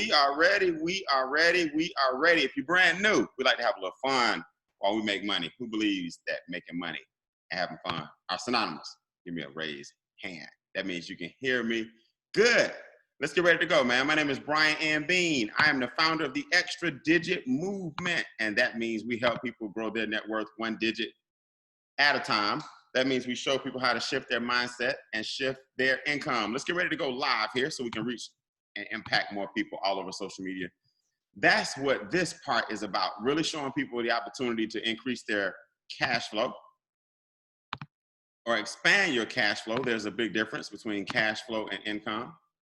We are ready. We are ready. We are ready. If you're brand new, we like to have a little fun while we make money. Who believes that making money and having fun are synonymous? Give me a raised hand. That means you can hear me. Good. Let's get ready to go, man. My name is Brian M. Bean. I am the founder of the Extra Digit Movement, and that means we help people grow their net worth one digit at a time. That means we show people how to shift their mindset and shift their income. Let's get ready to go live here so we can reach and impact more people all over social media. That's what this part is about, really showing people the opportunity to increase their cash flow or expand your cash flow. There's a big difference between cash flow and income.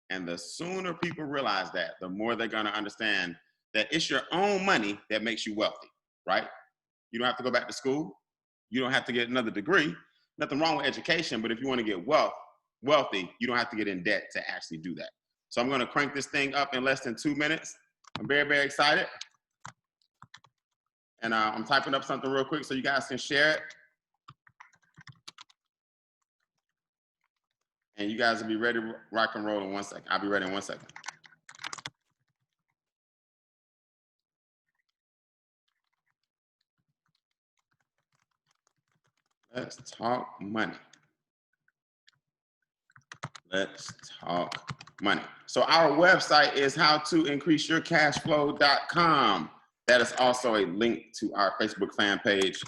And the sooner people realize that, the more they're going to understand that it's your own money that makes you wealthy, right? You don't have to go back to school. You don't have to get another degree. Nothing wrong with education, but if you want to get wealthy, you don't have to get in debt to actually do that. So I'm going to crank this thing up in less than 2 minutes. I'm very, very excited. And I'm typing up something real quick so you guys can share it. And you guys will be ready to rock and roll in 1 second. I'll be ready in 1 second. Let's talk money. Let's talk money. So our website is howtoincreaseyourcashflow.com. That is also a link to our Facebook fan page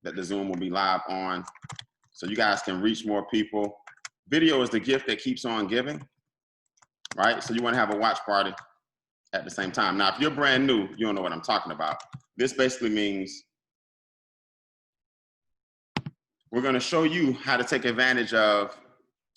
that the Zoom will be live on. So you guys can reach more people. Video is the gift that keeps on giving, right? So you want to have a watch party at the same time. Now, if you're brand new, you don't know what I'm talking about. This basically means we're going to show you how to take advantage of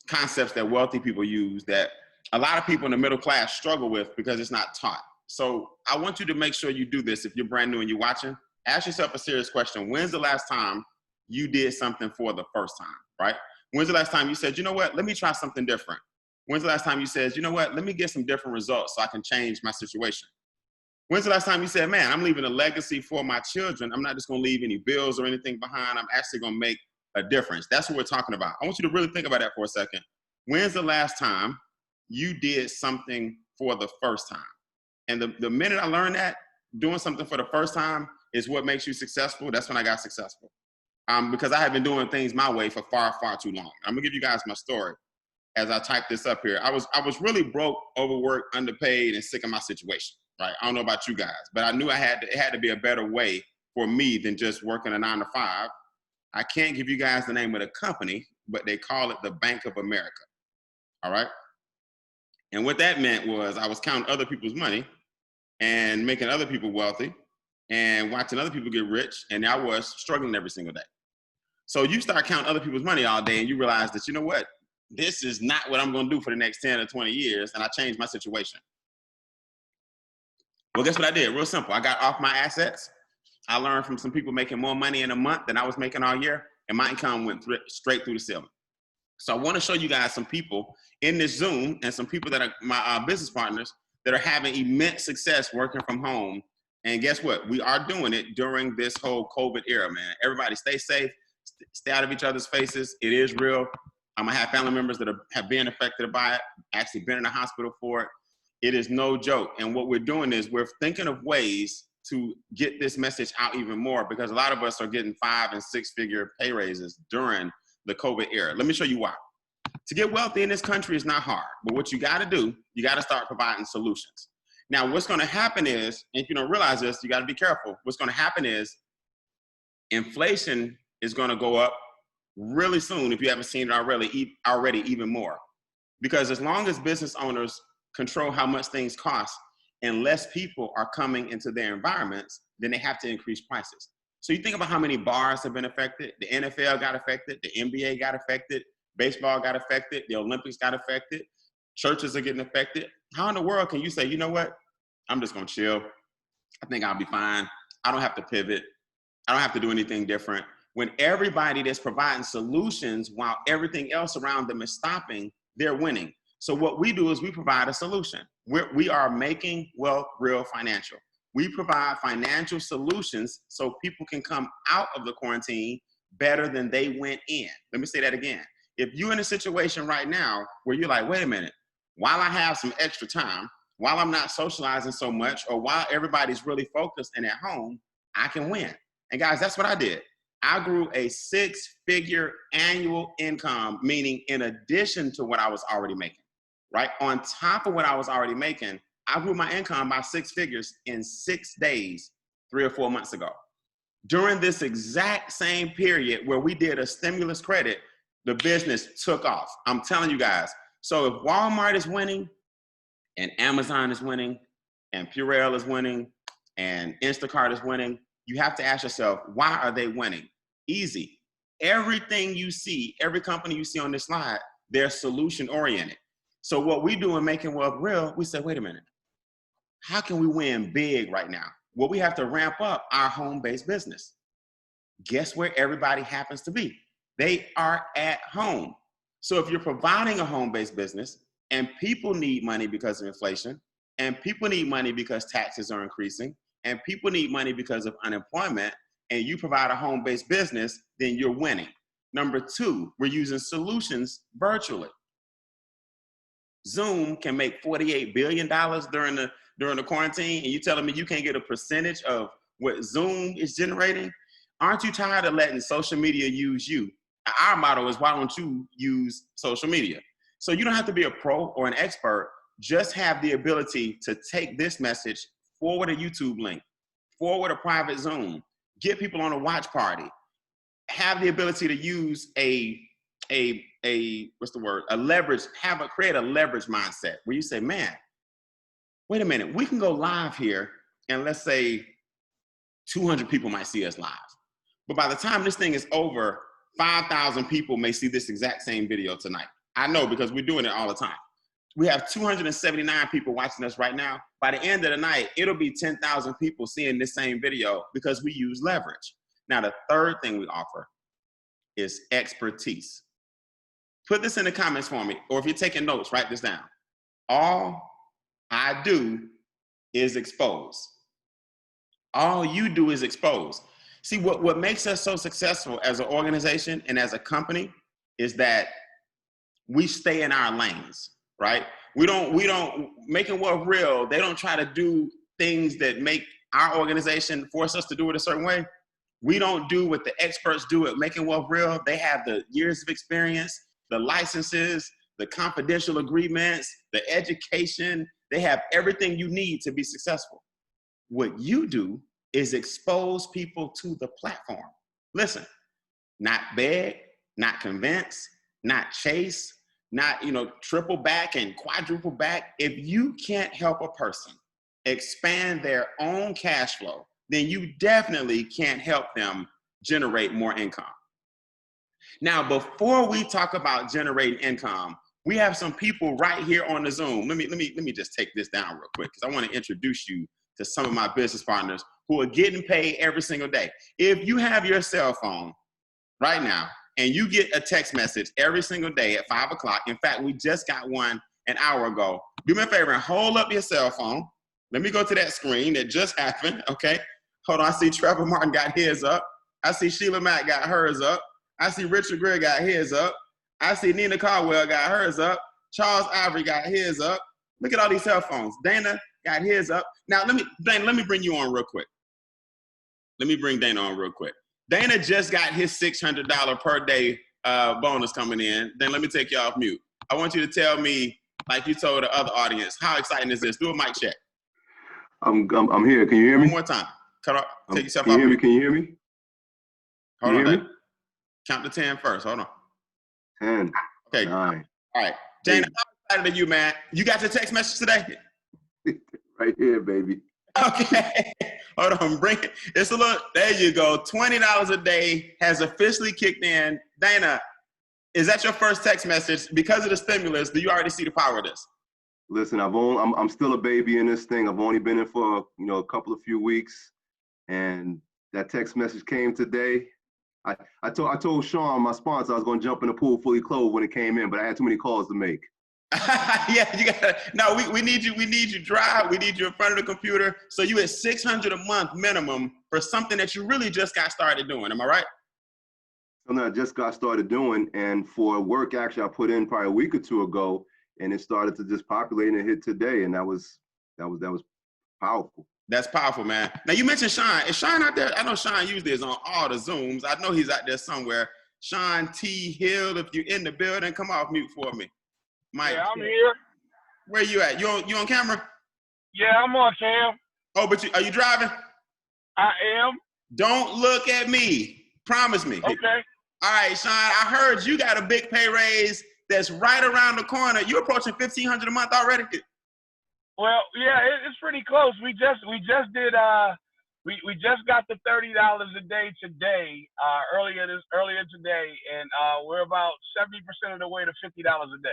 concepts that wealthy people use that a lot of people in the middle class struggle with because it's not taught. So I want you to make sure you do this. If you're brand new and you're watching, ask yourself a serious question. When's the last time you did something for the first time, right? When's the last time you said, you know what, let me try something different? When's the last time you said, you know what, let me get some different results so I can change my situation? When's the last time you said, man, I'm leaving a legacy for my children. I'm not just going to leave any bills or anything behind. I'm actually going to make a difference. That's what we're talking about. I want you to really think about that for a second. When's the last time you did something for the first time? And the minute I learned that doing something for the first time is what makes you successful, that's when I got successful. Because I have been doing things my way for far, far too long. I'm gonna give you guys my story as I type this up here. I was really broke, overworked, underpaid, and sick of my situation, right? I don't know about you guys, but I knew it had to be a better way for me than just working a 9 to 5. I can't give you guys the name of the company, but they call it the Bank of America, all right? And what that meant was I was counting other people's money and making other people wealthy and watching other people get rich, and I was struggling every single day. So you start counting other people's money all day and you realize that, you know what, this is not what I'm gonna do for the next 10 or 20 years, and I changed my situation. Well, guess what I did? Real simple. I got off my assets. I learned from some people making more money in a month than I was making all year, and my income went straight through the ceiling. So I want to show you guys some people in this Zoom and some people that are my business partners that are having immense success working from home. And guess what? We are doing it during this whole COVID era, man. Everybody stay safe, stay out of each other's faces. It is real. I'm gonna have family members that have been affected by it, actually been in the hospital for it. It is no joke. And what we're doing is we're thinking of ways to get this message out even more, because a lot of us are getting 5- and 6-figure pay raises during the COVID era. Let me show you why. To get wealthy in this country is not hard, but what you gotta do, you gotta start providing solutions. Now, what's gonna happen is, and if you don't realize this, you gotta be careful. What's gonna happen is inflation is gonna go up really soon, if you haven't seen it already even more. Because as long as business owners control how much things cost, and less people are coming into their environments, then they have to increase prices. So you think about how many bars have been affected. The NFL got affected, the NBA got affected, baseball got affected, the Olympics got affected, churches are getting affected. How in the world can you say, you know what, I'm just gonna chill. I think I'll be fine. I don't have to pivot. I don't have to do anything different. When everybody that's providing solutions while everything else around them is stopping, they're winning. So what we do is we provide a solution. We are making wealth real financial. We provide financial solutions so people can come out of the quarantine better than they went in. Let me say that again. If you're in a situation right now where you're like, wait a minute, while I have some extra time, while I'm not socializing so much, or while everybody's really focused and at home, I can win. And guys, that's what I did. I grew a 6-figure annual income, meaning in addition to what I was already making, right? On top of what I was already making, I grew my income by 6 figures in 6 days, 3 or 4 months ago. During this exact same period where we did a stimulus credit, the business took off. I'm telling you guys. So if Walmart is winning, and Amazon is winning, and Purell is winning, and Instacart is winning, you have to ask yourself, why are they winning? Easy. Everything you see, every company you see on this slide, they're solution oriented. So what we do in Making Wealth Real, we say, wait a minute, how can we win big right now? Well, we have to ramp up our home-based business. Guess where everybody happens to be? They are at home. So if you're providing a home-based business and people need money because of inflation, and people need money because taxes are increasing, and people need money because of unemployment, and you provide a home-based business, then you're winning. Number 2, we're using solutions virtually. Zoom can make $48 billion during the quarantine, and you telling me you can't get a percentage of what Zoom is generating? Aren't you tired of letting social media use you? Our motto is, why don't you use social media? So you don't have to be a pro or an expert, just have the ability to take this message, forward a YouTube link, forward a private Zoom, get people on a watch party, have the ability to use what's the word? A leverage, create a leverage mindset where you say, man, wait a minute, we can go live here and let's say 200 people might see us live. But by the time this thing is over, 5,000 people may see this exact same video tonight. I know because we're doing it all the time. We have 279 people watching us right now. By the end of the night, it'll be 10,000 people seeing this same video because we use leverage. Now, the third thing we offer is expertise. Put this in the comments for me, or if you're taking notes, write this down. All I do is expose. All you do is expose. See, what makes us so successful as an organization and as a company is that we stay in our lanes, right? We don't Making Wealth Real, they don't try to do things that make our organization force us to do it a certain way. We don't do what the experts do at Making Wealth Real. They have the years of experience, the licenses, the confidential agreements, the education. They have everything you need to be successful. What you do is expose people to the platform. Listen, not beg, not convince, not chase, not triple back and quadruple back. If you can't help a person expand their own cash flow, then you definitely can't help them generate more income. Now, before we talk about generating income, we have some people right here on the Zoom. Let me just take this down real quick because I want to introduce you to some of my business partners who are getting paid every single day. If you have your cell phone right now and you get a text message every single day at 5 o'clock, in fact, we just got one an hour ago. Do me a favor and hold up your cell phone. Let me go to that screen that just happened, okay? Hold on, I see Trevor Martin got his up. I see Sheila Mack got hers up. I see Richard Greer got his up. I see Nina Caldwell got hers up. Charles Ivory got his up. Look at all these cell phones. Dana got his up. Now, Dana, let me bring you on real quick. Let me bring Dana on real quick. Dana just got his $600 per day bonus coming in. Then let me take you off mute. I want you to tell me, like you told the other audience, how exciting is this? Do a mic check. I'm here. Can you hear me? One more time. Cut off. Take yourself off. Can you hear me? Hold on, Dana. Count to 10 first. Hold on. 10. Okay. 9. All right. Dana, how excited are you, man? You got your text message today? Right here, baby. Okay. Hold on. Bring it. It's a little. There you go. $20 a day has officially kicked in. Dana, is that your first text message? Because of the stimulus, do you already see the power of this? Listen, I'm still a baby in this thing. I've only been in for a few weeks, and that text message came today. I told Sean, my sponsor, I was going to jump in the pool fully clothed when it came in, but I had too many calls to make. Yeah, you gotta. No, we need you. We need you dry. We need you in front of the computer. So you at $600 a month minimum for something that you really just got started doing. Am I right? Something I just got started doing, and for work actually I put in probably a week or two ago, and it started to just populate and hit today, and that was that was powerful. That's powerful, man. Now you mentioned Sean. Is Sean out there? I know Sean usually is on all the Zooms. I know he's out there somewhere. Sean T. Hill, if you're in the building, come off mute for me. Mike, yeah, I'm here. Where you at? You on camera? Yeah, I'm on cam. Oh, but are you driving? I am. Don't look at me. Promise me. Okay. All right, Sean, I heard you got a big pay raise that's right around the corner. You approaching $1,500 a month already? Well, yeah, it's pretty close. We just did we just got the $30 a day today, earlier today, and we're about 70% of the way to $50 a day.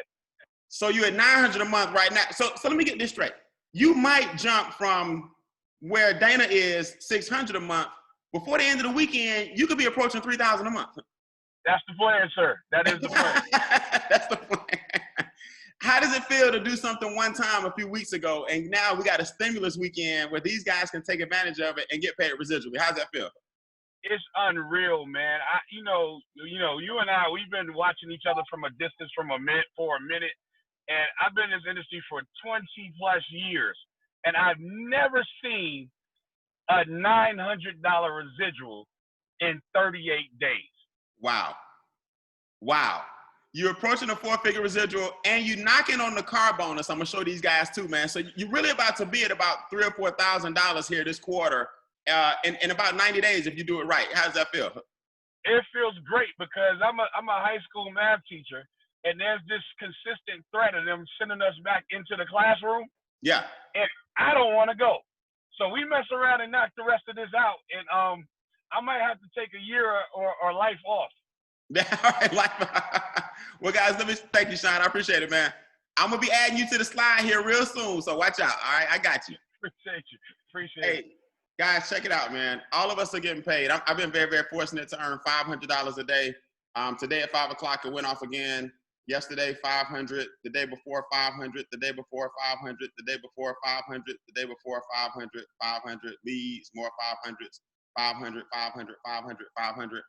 So you're at $900 a month right now. So let me get this straight. You might jump from where Dana is $600 a month. Before the end of the weekend, you could be approaching $3,000 a month. That's the plan, sir. That is the plan. That's the plan. How does it feel to do something one time a few weeks ago, and now we got a stimulus weekend where these guys can take advantage of it and get paid residually? How does that feel? It's unreal, man. You know, you and I, we've been watching each other from a distance for a minute, and I've been in this industry for 20 plus years, and I've never seen a $900 residual in 38 days. Wow. You're approaching a 4-figure residual, and you're knocking on the car bonus. I'm gonna show these guys too, man. So you're really about to be at about $3,000 or $4,000 here this quarter, in about 90 days if you do it right. How does that feel? It feels great because I'm a high school math teacher, and there's this consistent threat of them sending us back into the classroom. Yeah. And I don't want to go. So we mess around and knock the rest of this out, and I might have to take a year or life off. All right, well, guys, let me thank you, Sean. I appreciate it, man. I'm gonna be adding you to the slide here real soon, so watch out. All right, I got you. Appreciate it. Guys, check it out, man. All of us are getting paid. I've been very, very fortunate to earn $500 a day. Today at 5 o'clock, it went off again. Yesterday, 500. The day before, 500. The day before, 500. The day before, 500. The day before, 500. 500 leads, more 500s. 500, 500, 500, 500.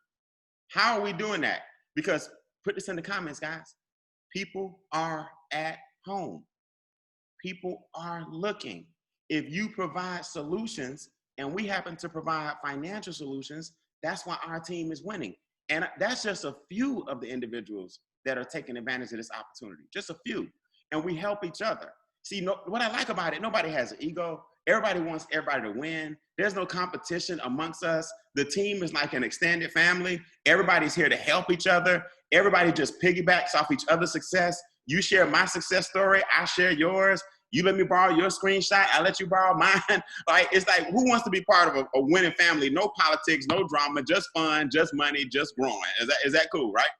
How are we doing that? Because put this in the comments, guys. People are at home. People are looking. If you provide solutions, and we happen to provide financial solutions, that's why our team is winning. And that's just a few of the individuals that are taking advantage of this opportunity, just a few. And we help each other. See, what I like about it, nobody has an ego. Everybody wants everybody to win. There's no competition amongst us. The team is like an extended family. Everybody's here to help each other. Everybody just piggybacks off each other's success. You share my success story, I share yours. You let me borrow your screenshot, I let you borrow mine. Like, it's like, who wants to be part of a winning family? No politics, no drama, just fun, just money, just growing. Is that cool, right?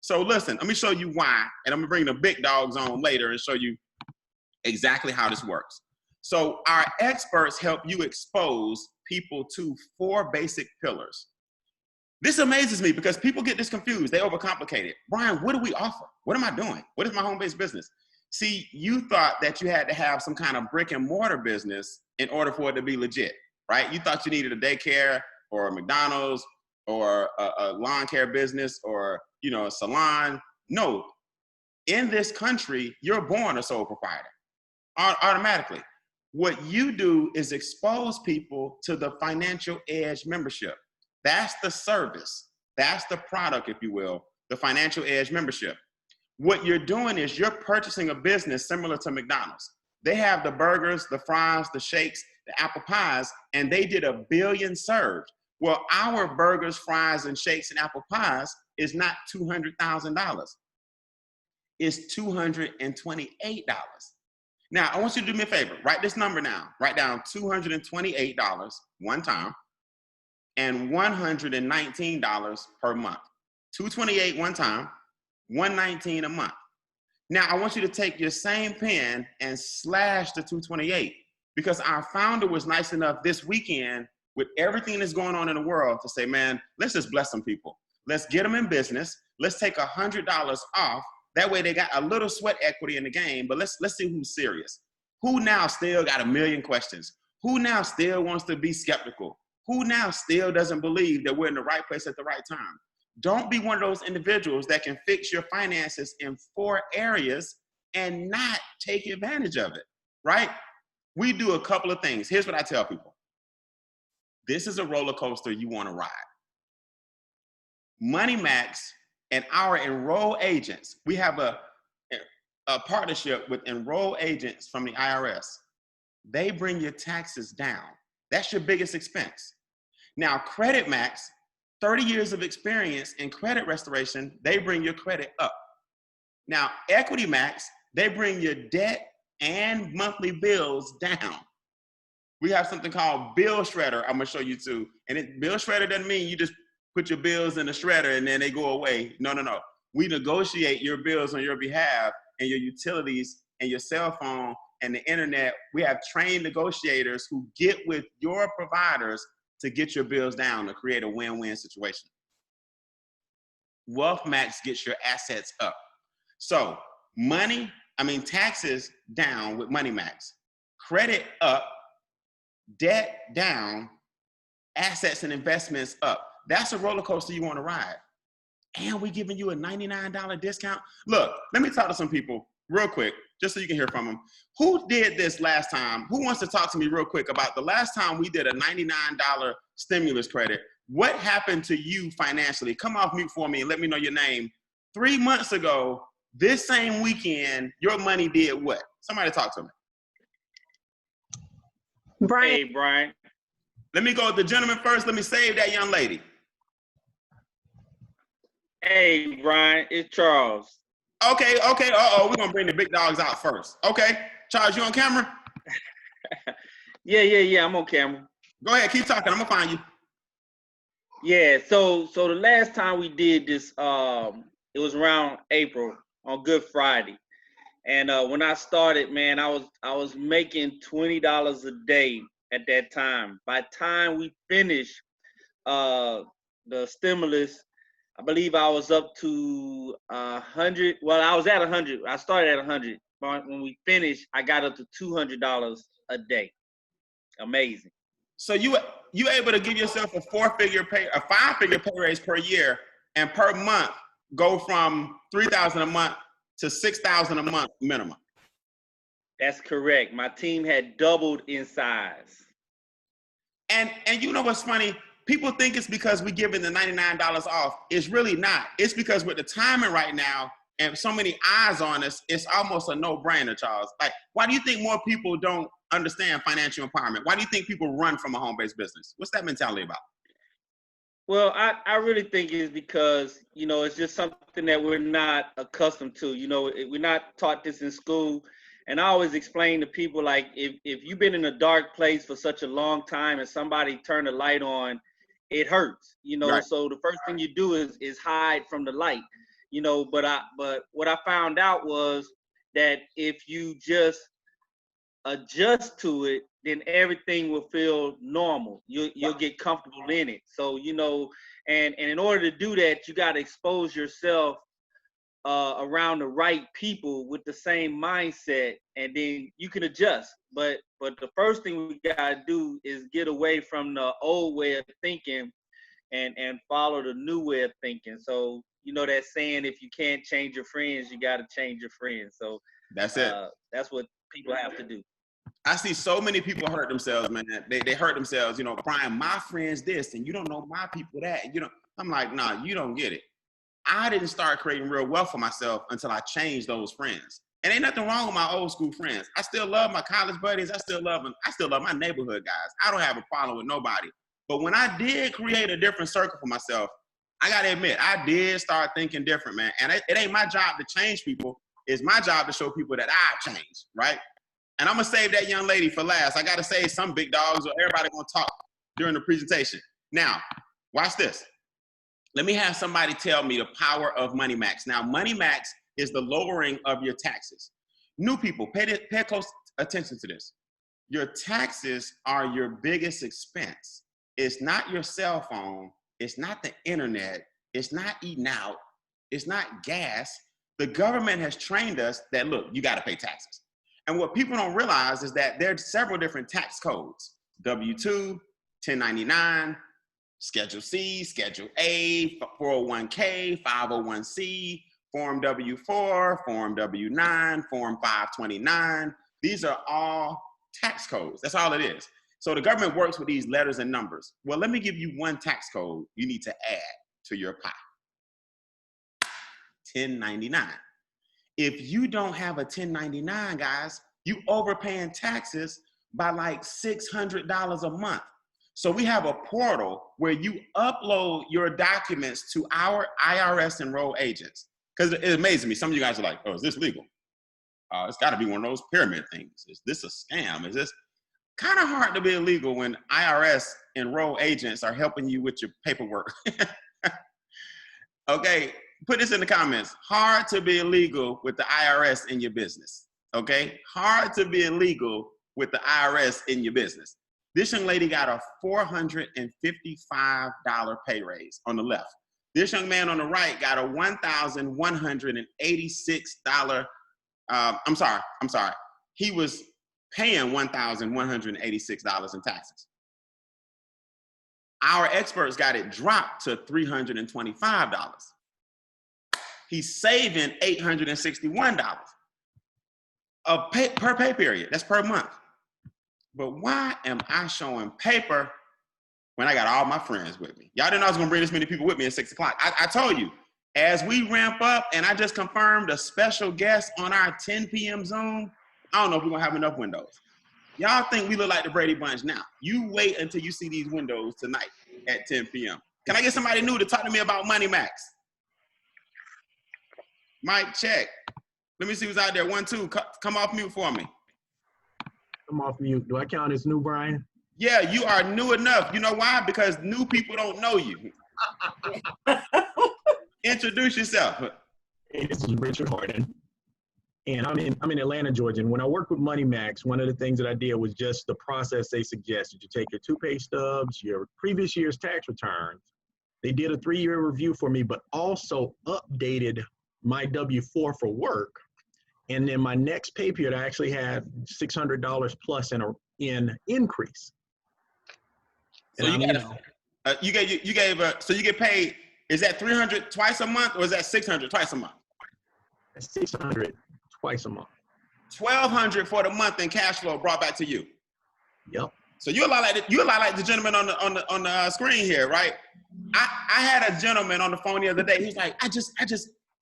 So listen, let me show you why, and I'm gonna bring the big dogs on later and show you exactly how this works. So our experts help you expose people to 4 basic pillars. This amazes me because people get this confused. They overcomplicate it. Brian, what do we offer? What am I doing? What is my home-based business? See, you thought that you had to have some kind of brick and mortar business in order for it to be legit, right? You thought you needed a daycare or a McDonald's or a lawn care business or, a salon. No, in this country, you're born a sole proprietor automatically. What you do is expose people to the Financial Edge membership. That's the service. That's the product, if you will, the Financial Edge membership. What you're doing is you're purchasing a business similar to McDonald's. They have the burgers, the fries, the shakes, the apple pies, and they did 1 billion served. Well, our burgers, fries, and shakes and apple pies is not $200,000. It's $228. Now, I want you to do me a favor. Write this number down. Write down $228 one time and $119 per month. $228 one time, $119 a month. Now, I want you to take your same pen and slash the 228 because our founder was nice enough this weekend with everything that's going on in the world to say, man, let's just bless some people. Let's get them in business. Let's take $100 off. That way they got a little sweat equity in the game, but let's see who's serious. Who now still got 1 million questions? Who now still wants to be skeptical? Who now still doesn't believe that we're in the right place at the right time? Don't be one of those individuals that can fix your finances in 4 areas and not take advantage of it, right? we do a couple of things. Here's what I tell people. This is a roller coaster you want to ride. Money Max and our enroll agents, we have a partnership with enroll agents from the IRS. They bring your taxes down. That's your biggest expense. Now, Credit Max, 30 years of experience in credit restoration, they bring your credit up. Now, Equity Max, they bring your debt and monthly bills down. We have something called Bill Shredder I'm gonna show you too. And Bill Shredder doesn't mean you just put your bills in the shredder and then they go away. No. We negotiate your bills on your behalf and your utilities and your cell phone and the internet. We have trained negotiators who get with your providers to get your bills down to create a win-win situation. Wealth Max gets your assets up. So taxes down with Money Max, credit up, debt down, assets and investments up. That's a roller coaster you want to ride. And we're giving you a $99 discount. Look, let me talk to some people real quick, just so you can hear from them. Who did this last time? Who wants to talk to me real quick about the last time we did a $99 stimulus credit? What happened to you financially? Come off mute for me and let me know your name. 3 months ago, this same weekend, your money did what? Somebody talk to me. Brian. Hey, Brian. Let me go with the gentleman first. Let me save that young lady. Hey, Brian, it's Charles. Okay. We're going to bring the big dogs out first. Okay. Charles, you on camera? Yeah, I'm on camera. Go ahead, keep talking. I'm going to find you. Yeah, so the last time we did this, it was around April on Good Friday. And when I started, man, I was making $20 a day at that time. By the time we finished the stimulus, I believe I was up to 100. Well, I was at 100. I started at 100. But when we finished, I got up to $200 a day. Amazing. So you able to give yourself a 5-figure pay raise per year, and per month go from $3,000 a month to $6,000 a month minimum. That's correct. My team had doubled in size. And you know what's funny? People think it's because we're giving the $99 off. It's really not. It's because with the timing right now and so many eyes on us, it's almost a no-brainer, Charles. Like, why do you think more people don't understand financial empowerment? Why do you think people run from a home-based business? What's that mentality about? Well, I really think it's because, it's just something that we're not accustomed to. We're not taught this in school. And I always explain to people, like, if you've been in a dark place for such a long time and somebody turned the light on, it hurts, Right. So the first thing you do is hide from the light, but what I found out was that if you just adjust to it, then everything will feel normal. You'll get comfortable in it. So, and in order to do that, you got to expose yourself around the right people with the same mindset, and then you can adjust. But the first thing we gotta do is get away from the old way of thinking and follow the new way of thinking. So that saying, if you can't change your friends, you gotta change your friends. So that's it. That's what people have to do. I see so many people hurt themselves, man. They hurt themselves. Brian, my friend's this, and you don't know my people that. And I'm like, nah, you don't get it. I didn't start creating real wealth for myself until I changed those friends. And ain't nothing wrong with my old school friends. I still love my college buddies. I still love them. I still love my neighborhood guys. I don't have a problem with nobody. But when I did create a different circle for myself, I got to admit, I did start thinking different, man. And it ain't my job to change people. It's my job to show people that I changed, right? And I'm going to save that young lady for last. I got to say some big dogs, or everybody going to talk during the presentation. Now, watch this. Let me have somebody tell me the power of Money Max. Now, Money Max is the lowering of your taxes. New people, pay close attention to this. Your taxes are your biggest expense. It's not your cell phone. It's not the internet. It's not eating out. It's not gas. The government has trained us that, look, you got to pay taxes. And what people don't realize is that there's several different tax codes: W-2, 1099, Schedule C, Schedule A, 401k, 501c, Form W-4, Form W-9, Form 529. These are all tax codes. That's all it is. So the government works with these letters and numbers. Well, let me give you one tax code you need to add to your pie. 1099. If you don't have a 1099, guys, you overpaying taxes by like $600 a month. So we have a portal where you upload your documents to our IRS enrolled agents. Because it amazes me. Some of you guys are like, oh, is this legal? It's got to be one of those pyramid things. Is this a scam? Is this kind of hard to be illegal when IRS enrolled agents are helping you with your paperwork? Okay, put this in the comments. Hard to be illegal with the IRS in your business. Okay, hard to be illegal with the IRS in your business. This young lady got a $455 pay raise on the left. This young man on the right got a $1,186. I'm sorry. He was paying $1,186 in taxes. Our experts got it dropped to $325. He's saving $861 per pay period. That's per month. But why am I showing paper when I got all my friends with me? Y'all didn't know I was gonna bring this many people with me at 6 o'clock. I told you, as we ramp up, and I just confirmed a special guest on our 10 p.m. Zoom, I don't know if we're gonna have enough windows. Y'all think we look like the Brady Bunch now. You wait until you see these windows tonight at 10 p.m. Can I get somebody new to talk to me about Money Max? Mic check. Let me see who's out there. 1, 2, come off mute for me. I'm off mute. Do I count as new, Brian? Yeah, you are new enough. You know why? Because new people don't know you. Introduce yourself. Hey, this is Richard Harden. And I'm in Atlanta, Georgia. And when I worked with Money Max, one of the things that I did was just the process they suggested. You take your 2 pay stubs, your previous year's tax returns. They did a 3-year review for me, but also updated my W-4 for work. And then my next pay period, I actually had $600 plus in increase. So you get paid. Is that $300 twice a month, or is that $600 twice a month? That's $600 twice a month. $1,200 for the month in cash flow brought back to you. Yep. So you're a lot like the gentleman on the screen here, right? I had a gentleman on the phone the other day. He's like,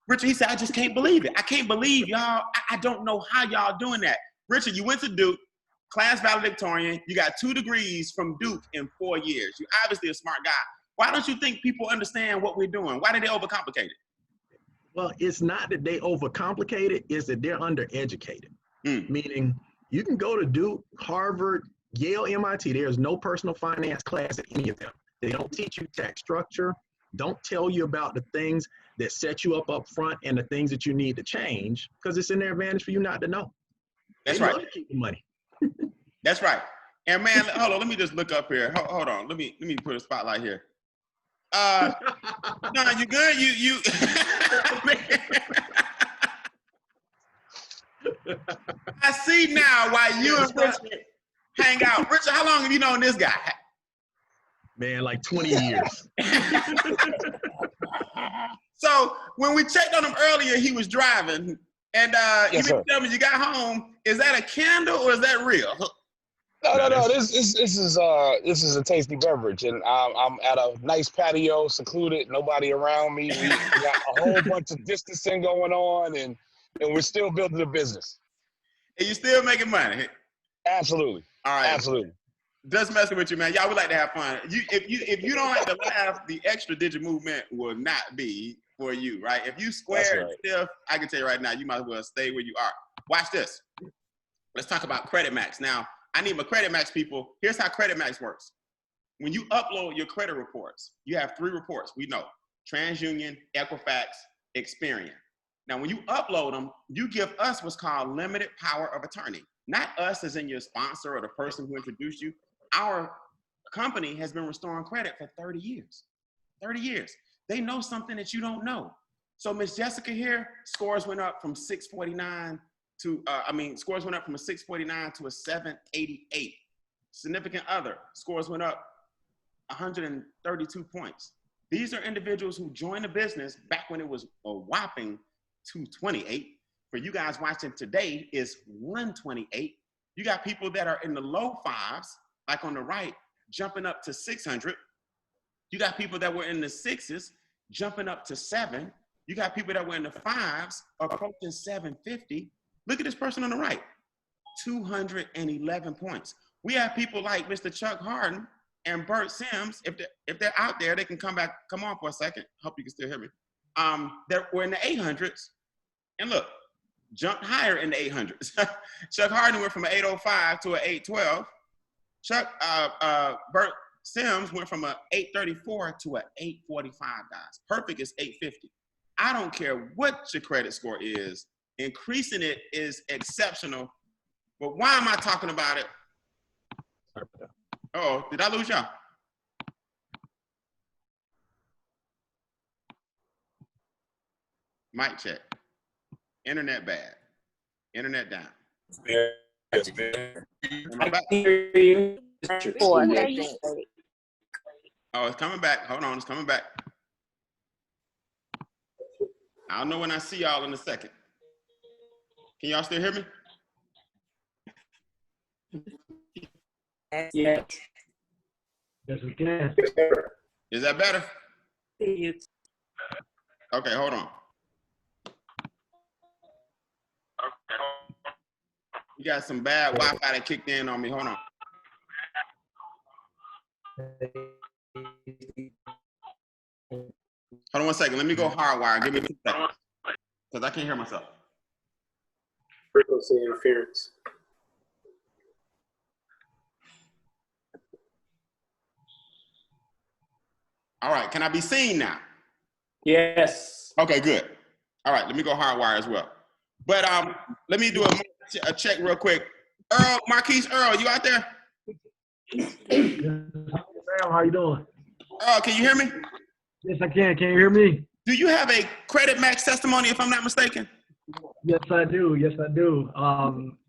Richard, he said, I just can't believe it. I can't believe y'all. I don't know how y'all doing that. Richard, you went to Duke, class valedictorian. You got 2 degrees from Duke in 4 years. You're obviously a smart guy. Why don't you think people understand what we're doing? Why do they overcomplicate it? Well, it's not that they overcomplicate it, it's that they're undereducated. Meaning you can go to Duke, Harvard, Yale, MIT. There's no personal finance class at any of them. They don't teach you tax structure, don't tell you about the things that set you up front and the things that you need to change, because it's in their advantage for you not to know. That's they right. love to keep the money. That's right. And man, hold on, let me just look up here. Hold on, let me put a spotlight here. No, you good? You I see now why you and Richard hang out. Richard, how long have you known this guy? Man, like 20 years. So when we checked on him earlier, he was driving, and yes, you tell me you got home. Is that a candle or is that real? No. This is a tasty beverage, and I'm at a nice patio, secluded, nobody around me. We got a whole bunch of distancing going on, and we're still building a business. And you still making money? Absolutely. All right. Absolutely. Just messing with you, man. Y'all would like to have fun. If you don't like to laugh, the extra digit movement will not be for you, right? If you square and stiff, I can tell you right now, you might as well stay where you are. Watch this. Let's talk about Credit Max. Now, I need my Credit Max people. Here's how Credit Max works. When you upload your credit reports, you have 3 reports. We know: TransUnion, Equifax, Experian. Now, when you upload them, you give us what's called limited power of attorney. Not us as in your sponsor or the person who introduced you. Our company has been restoring credit for 30 years. 30 years. They know something that you don't know. So Miss Jessica here, scores went up from 649 to, scores went up from a 649 to a 788. Significant other, scores went up 132 points. These are individuals who joined the business back when it was a whopping 228. For you guys watching today, is 128. You got people that are in the low fives, like on the right, jumping up to 600. You got people that were in the sixes, jumping up to 7. You got people that were in the fives, approaching 750. Look at this person on the right, 211 points. We have people like Mr. Chuck Harden and Bert Sims. If they're out there, they can come on for a second. Hope you can still hear me. That were in the 800s, and look, jumped higher in the 800s. Chuck Harden went from an 805 to an 812. Bert Sims went from an 834 to an 845, guys. Perfect is 850. I don't care what your credit score is, increasing it is exceptional. But why am I talking about it? Oh, did I lose y'all? Mic check. Internet bad. Internet down. Am I back? Oh, it's coming back. Hold on, it's coming back. I'll know when I see y'all in a second. Can y'all still hear me? Yeah. Yes, we can. Is that better? Okay, hold on. You got some bad Wi-Fi that kicked in on me. Hold on. Hold on 1 second. Let me go hardwire. Give me 2 seconds. Because I can't hear myself. Frequency interference. All right, can I be seen now? Yes. Okay, good. All right, let me go hardwire as well. But let me do a check real quick. Marquise Earl, you out there? Sam, how you doing? Earl, can you hear me? Yes, I can. Can you hear me? Do you have a Credit Max testimony, if I'm not mistaken? Yes, I do. Yes, I do.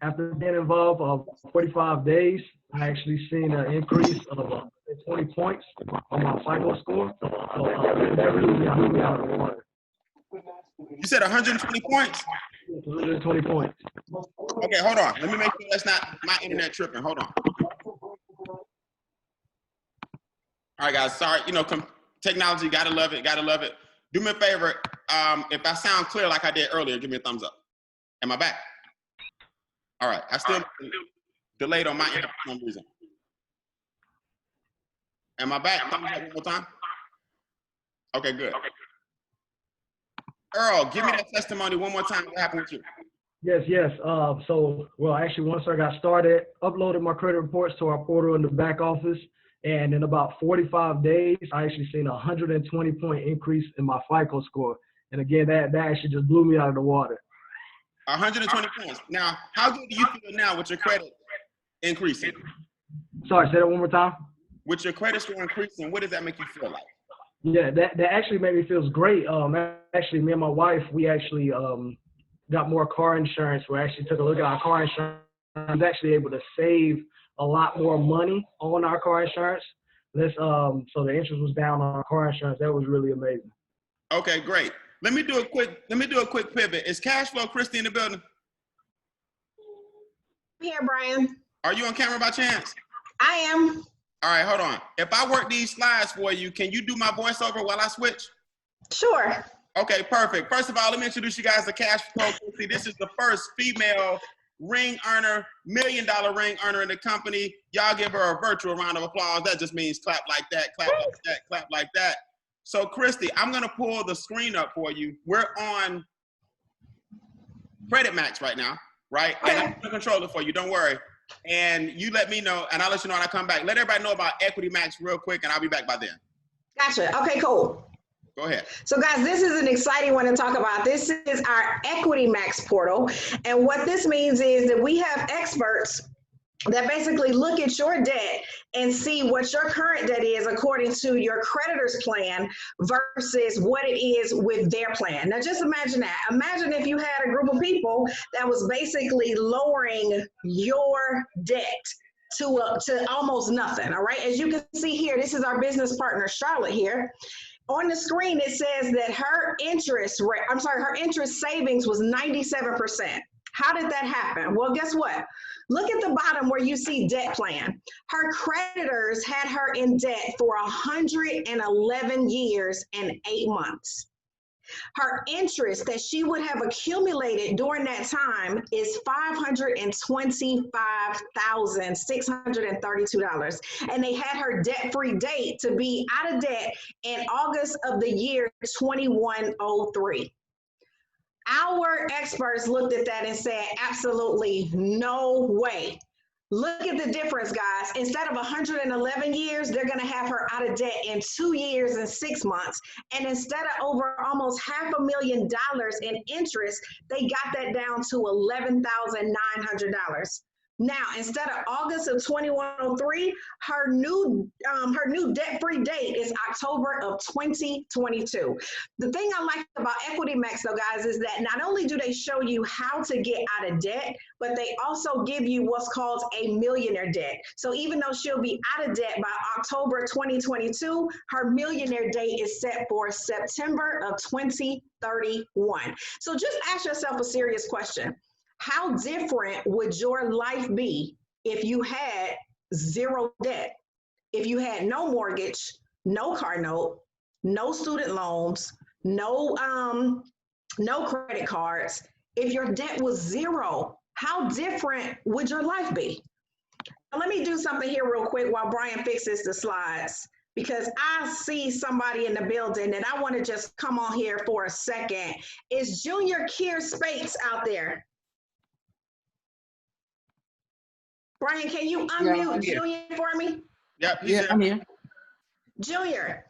After being involved for 45 days, I actually seen an increase of 20 points on my FICO score. So that really blew me out of the water. You said 120 points? 120 points. Okay, hold on. Let me make sure that's not my internet tripping. Hold on. All right, guys. Sorry, technology, gotta love it, gotta love it. Do me a favor. If I sound clear like I did earlier, give me a thumbs up. Am I back? All right. I still delayed on my internet for some reason. Am I back? Thumbs up one more time. Okay, good. Earl, give me that testimony one more time. What happened with you? Yes. Actually, once I got started, uploaded my credit reports to our portal in the back office, and in about 45 days, I actually seen a 120-point increase in my FICO score. And again, that actually just blew me out of the water. 120 points. Now, how good do you feel now with your credit increasing? Sorry, say that one more time. With your credit score increasing, what does that make you feel like? Yeah, that actually made me feel great. Actually, me and my wife, we actually got more car insurance. We actually took a look at our car insurance. I was actually able to save a lot more money on our car insurance. So the interest was down on our car insurance. That was really amazing. Okay, great. Let me do a quick pivot. Is Cash Flow Christy in the building? I'm here, Brian. Are you on camera by chance? I am. All right, hold on. If I work these slides for you, can you do my voiceover while I switch? Sure. Okay, perfect. First of all, let me introduce you guys to Cash Flow Christy. This is the first female ring earner, $1 million ring earner in the company. Y'all give her a virtual round of applause. That just means clap like that, clap like that, clap like that. So Christy, I'm gonna pull the screen up for you. We're on Credit Max right now, right? And I'm gonna control it for you, don't worry. And you let me know, and I'll let you know when I come back. Let everybody know about Equity Max real quick, and I'll be back by then. Gotcha. Okay, cool. Go ahead. So guys, this is an exciting one to talk about. This is our Equity Max portal. And what this means is that we have experts that basically look at your debt and see what your current debt is according to your creditor's plan versus what it is with their plan. Now just imagine that. Imagine if you had a group of people that was basically lowering your debt to almost nothing, all right? As you can see here, this is our business partner, Charlotte here. On the screen, it says that her interest savings was 97%. How did that happen? Well, guess what? Look at the bottom where you see debt plan. Her creditors had her in debt for 111 years and 8 months. Her interest that she would have accumulated during that time is $525,632. And they had her debt-free date to be out of debt in August of the year 2103. Our experts looked at that and said, absolutely no way. Look at the difference, guys. Instead of 111 years, they're going to have her out of debt in 2 years and 6 months. And instead of over almost $500,000 in interest, they got that down to $11,900. Now, instead of August of 2103, her new debt-free date is October of 2022. The thing I like about Equity Max, though, guys, is that not only do they show you how to get out of debt, but they also give you what's called a millionaire debt. So even though she'll be out of debt by October 2022, her millionaire date is set for September of 2031. So just ask yourself a serious question. How different would your life be if you had zero debt? If you had no mortgage, no car note, no student loans, no credit cards, if your debt was zero, how different would your life be? Let me do something here real quick while Brian fixes the slides, because I see somebody in the building and I want to just come on here for a second. Is Junior Kier Spates out there? Brian, can you unmute Junior for me? Yep. Yeah, I'm here. Junior,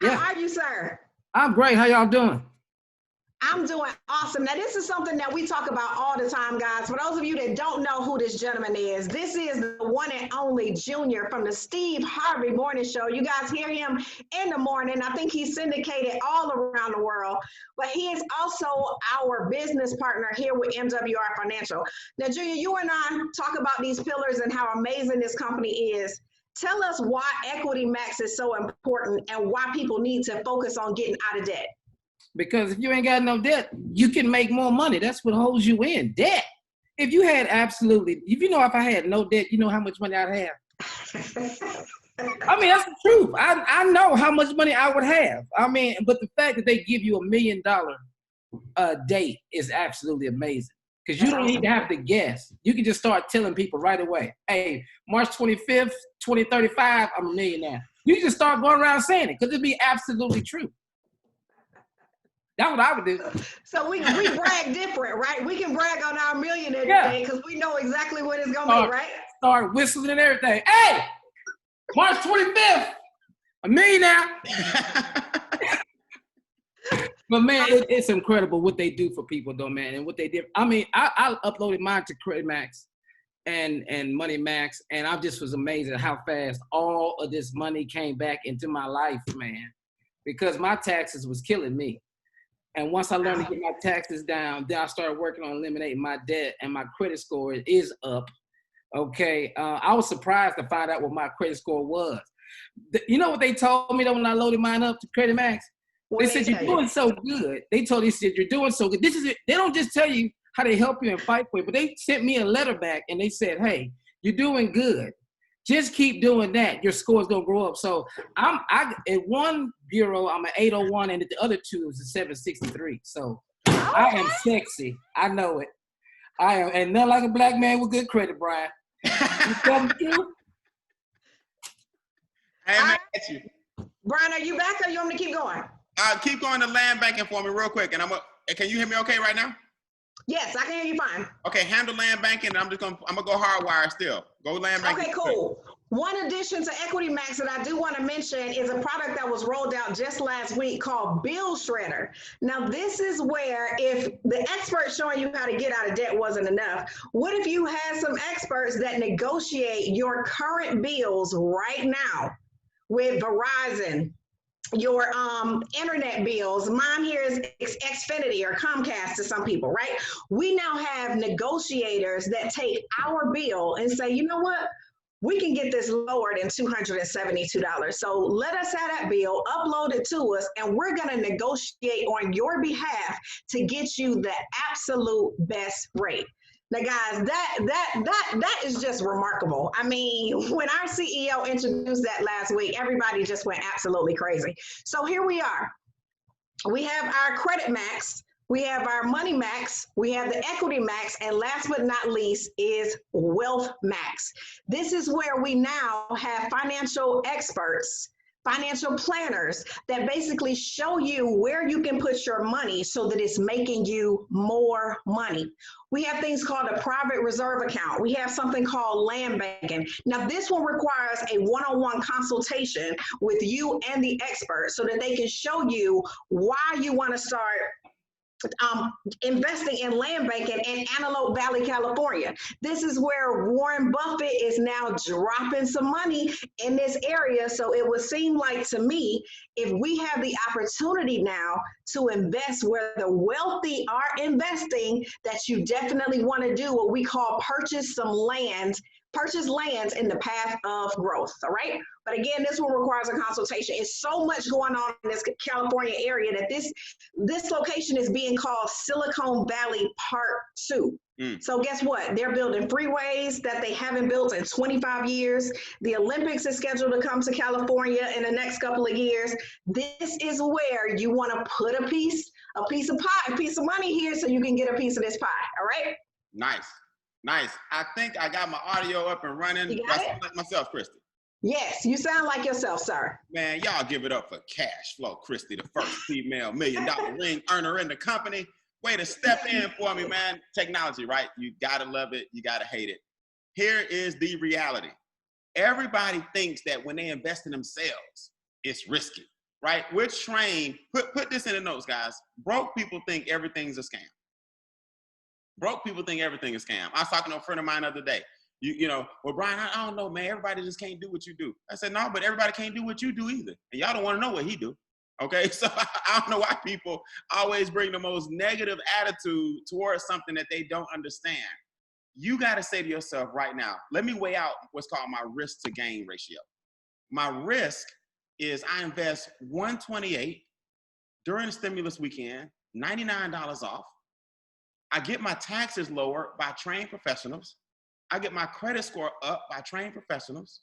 Yeah. how are you, sir? I'm great. How y'all doing? I'm doing awesome. Now, this is something that we talk about all the time, guys. For those of you that don't know who this gentleman is, this is the one and only Junior from the Steve Harvey Morning Show. You guys hear him in the morning. I think he's syndicated all around the world, but he is also our business partner here with MWR Financial. Now, Junior, you and I talk about these pillars and how amazing this company is. Tell us why Equity Max is so important and why people need to focus on getting out of debt. Because if you ain't got no debt, you can make more money. That's what holds you in, debt. If you had if I had no debt, you know how much money I'd have. I mean, that's the truth. I know how much money I would have. I mean, but the fact that they give you $1 million date is absolutely amazing. Because you don't need to have to guess. You can just start telling people right away, hey, March 25th, 2035, I'm a millionaire. You can just start going around saying it because it'd be absolutely true. That's what I would do. So we brag different, right? We can brag on our millionaire today because we know exactly what it's gonna be, right? Start whistling and everything. Hey, March 25th, $1 millionaire. But man, it's incredible what they do for people, though, man, and what they did. I mean, I uploaded mine to Credit Max and Money Max, and I just was amazed at how fast all of this money came back into my life, man, because my taxes was killing me. And once I learned to get my taxes down, then I started working on eliminating my debt, and my credit score is up. Okay, I was surprised to find out what my credit score was. You know what they told me though when I loaded mine up to Credit Max? They said you're doing so good. They said you're doing so good. This is it. They don't just tell you how they help you and fight for you, but they sent me a letter back and they said, hey, you're doing good. Just keep doing that. Your score is gonna grow up. So I at one bureau, I'm an 801, and at the other two is a 763. So I am sexy. I know it. I am, and not like a black man with good credit, Brian. You tell me true? Hey, man, get you. Brian, are you back or you want me to keep going? Keep going to land banking for me real quick, and can you hear me okay right now? Yes, I can hear you fine. Okay, handle land banking, and I'm gonna go hardwire still. Go land banking. Okay, cool. One addition to Equity Max that I do want to mention is a product that was rolled out just last week called Bill Shredder. Now, this is where if the expert showing you how to get out of debt wasn't enough, what if you had some experts that negotiate your current bills right now with Verizon, your internet bills? Mine here is Xfinity or Comcast to some people, right? We now have negotiators that take our bill and say, you know what? We can get this lower than $272. So let us have that bill, upload it to us, and we're going to negotiate on your behalf to get you the absolute best rate. Now, guys, that is just remarkable. I mean, when our CEO introduced that last week, everybody just went absolutely crazy. So here we are. We have our credit max, we have our money max, we have the equity max, and last but not least is wealth max. This is where we now have financial experts, financial planners that basically show you where you can put your money so that it's making you more money. We have things called a private reserve account. We have something called land banking. Now, this one requires a one-on-one consultation with you and the expert so that they can show you why you want to start investing in land banking in Antelope Valley, California. This is where Warren Buffett is now dropping some money in this area. So it would seem like to me, if we have the opportunity now to invest where the wealthy are investing, that you definitely want to do what we call purchase lands in the path of growth, all right? But again, this one requires a consultation. It's so much going on in this California area that this location is being called Silicon Valley Part 2. So guess what? They're building freeways that they haven't built in 25 years. The Olympics is scheduled to come to California in the next couple of years. This is where you want to put a piece of money here so you can get a piece of this pie, all right? Nice. I think I got my audio up and running. You got it? Like myself, Christy. Yes, you sound like yourself, sir. Man, y'all give it up for Cash Flow Christy, the first female $1 million ring earner in the company. Way to step in for me, man. Technology, right? You gotta love it. You gotta hate it. Here is the reality. Everybody thinks that when they invest in themselves, it's risky, right? We're trained. Put this in the notes, guys. Broke people think everything's a scam. Broke people think everything is scam. I was talking to a friend of mine the other day. You know, well, Brian, I don't know, man. Everybody just can't do what you do. I said, no, but everybody can't do what you do either. And y'all don't want to know what he do. Okay, so I don't know why people always bring the most negative attitude towards something that they don't understand. You got to say to yourself right now, let me weigh out what's called my risk to gain ratio. My risk is I invest $128 during the stimulus weekend, $99 off. I get my taxes lower by trained professionals. I get my credit score up by trained professionals.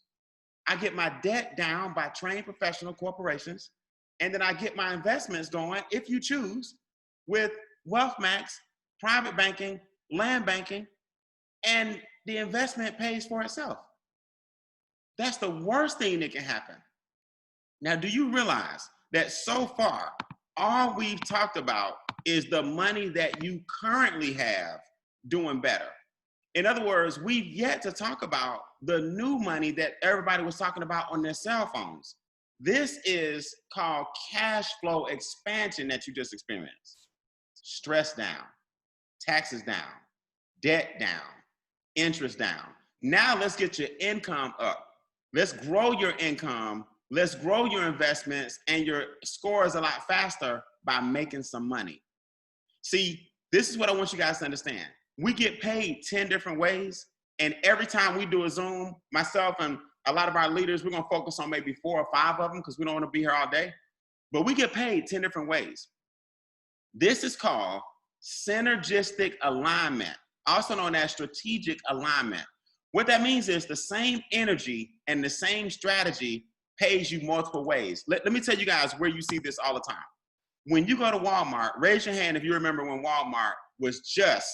I get my debt down by trained professional corporations. And then I get my investments going, if you choose, with Wealth Max, private banking, land banking, and the investment pays for itself. That's the worst thing that can happen. Now, do you realize that so far, all we've talked about is the money that you currently have doing better? In other words, we've yet to talk about the new money that everybody was talking about on their cell phones. This is called cash flow expansion that you just experienced. Stress down, taxes down, debt down, interest down. Now let's get your income up. Let's grow your income. Let's grow your investments, and your score is a lot faster by making some money. See, this is what I want you guys to understand. We get paid 10 different ways, and every time we do a Zoom, myself and a lot of our leaders, we're gonna focus on maybe 4 or 5 of them because we don't wanna be here all day, but we get paid 10 different ways. This is called synergistic alignment, also known as strategic alignment. What that means is the same energy and the same strategy pays you multiple ways. Let me tell you guys where you see this all the time. When you go to Walmart, raise your hand if you remember when Walmart was just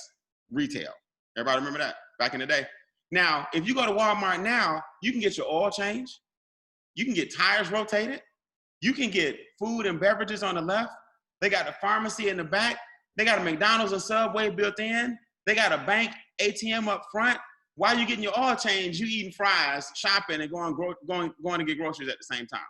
retail. Everybody remember that back in the day? Now, if you go to Walmart now, you can get your oil changed. You can get tires rotated. You can get food and beverages on the left. They got the pharmacy in the back. They got a McDonald's and Subway built in. They got a bank ATM up front. While you're getting your oil change, you eating fries, shopping, and going to get groceries at the same time.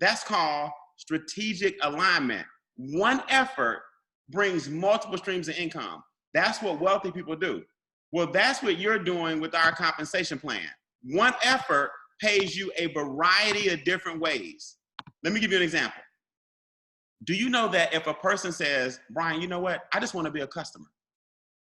That's called strategic alignment. One effort brings multiple streams of income. That's what wealthy people do. Well, that's what you're doing with our compensation plan. One effort pays you a variety of different ways. Let me give you an example. Do you know that if a person says, Brian, you know what? I just want to be a customer.